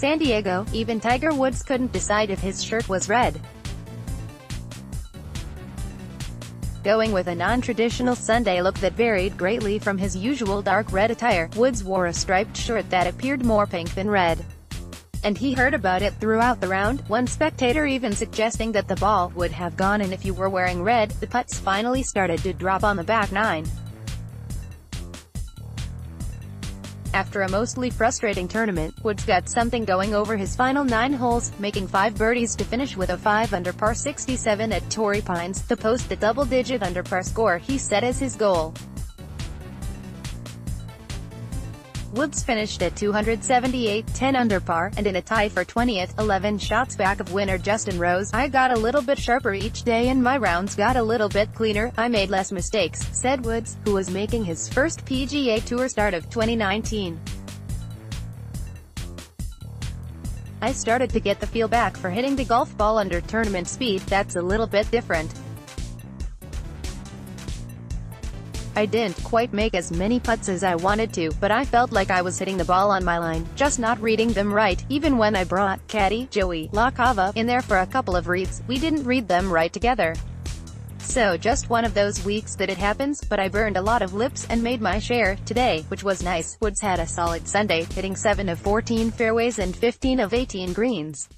San Diego, even Tiger Woods couldn't decide if his shirt was red. Going with a non-traditional Sunday look that varied greatly from his usual dark red attire, Woods wore a striped shirt that appeared more pink than red. And he heard about it throughout the round, one spectator even suggesting that the ball would have gone in if you were wearing red. The putts finally started to drop on the back nine. After a mostly frustrating tournament, Woods got something going over his final 9 holes, making 5 birdies to finish with a 5-under par 67 at Torrey Pines, to post the double-digit under par score he set as his goal. Woods finished at 278, 10 under par, and in a tie for 20th, 11 shots back of winner Justin Rose. "I got a little bit sharper each day and my rounds got a little bit cleaner, I made less mistakes," said Woods, who was making his first PGA Tour start of 2019. "I started to get the feel back for hitting the golf ball under tournament speed, that's a little bit different. I didn't quite make as many putts as I wanted to, but I felt like I was hitting the ball on my line, just not reading them right. Even when I brought caddy, Joey La Cava, in there for a couple of reads, we didn't read them right together. So just one of those weeks that it happens, but I burned a lot of lips and made my share today, which was nice." Woods had a solid Sunday, hitting 7 of 14 fairways and 15 of 18 greens.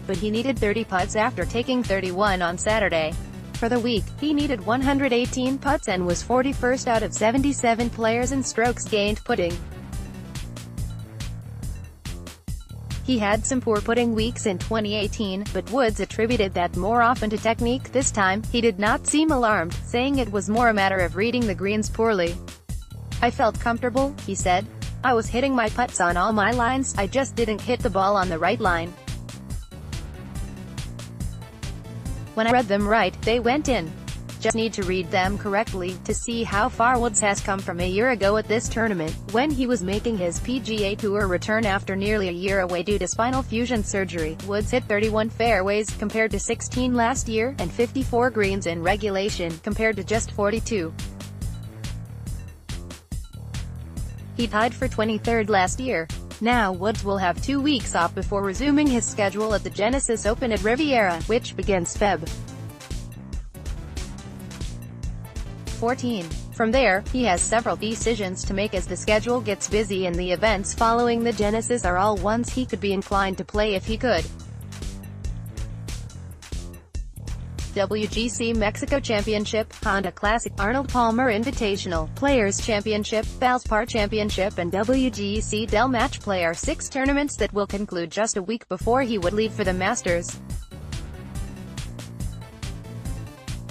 But he needed 30 putts after taking 31 on Saturday. For the week, he needed 118 putts and was 41st out of 77 players in strokes gained putting. He had some poor putting weeks in 2018, but Woods attributed that more often to technique. This time, he did not seem alarmed, saying it was more a matter of reading the greens poorly. "I felt comfortable," he said. "I was hitting my putts on all my lines, I just didn't hit the ball on the right line. When I read them right, they went in. Just need to read them correctly." To see how far Woods has come from a year ago at this tournament, when he was making his PGA Tour return after nearly a year away due to spinal fusion surgery, Woods hit 31 fairways, compared to 16 last year, and 54 greens in regulation, compared to just 42. He tied for 23rd last year. Now Woods will have 2 weeks off before resuming his schedule at the Genesis Open at Riviera, which begins Feb. 14. From there, he has several decisions to make as the schedule gets busy, and the events following the Genesis are all ones he could be inclined to play if he could. WGC Mexico Championship, Honda Classic, Arnold Palmer Invitational, Players Championship, Valspar Championship and WGC Del Match Play are 6 tournaments that will conclude just a week before he would leave for the Masters.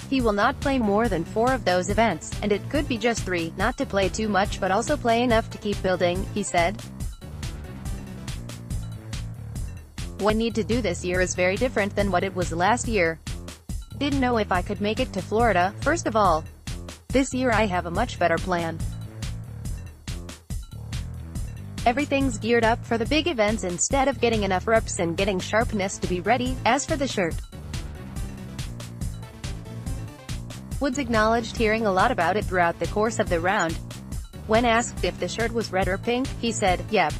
He will not play more than 4 of those events, and it could be just 3, not to play too much but also play enough to keep building, he said. "What I need to do this year is very different than what it was last year. Didn't know if I could make it to Florida, first of all. This year I have a much better plan. Everything's geared up for the big events instead of getting enough reps and getting sharpness to be ready." As for the shirt, Woods acknowledged hearing a lot about it throughout the course of the round. When asked if the shirt was red or pink, he said, "Yep.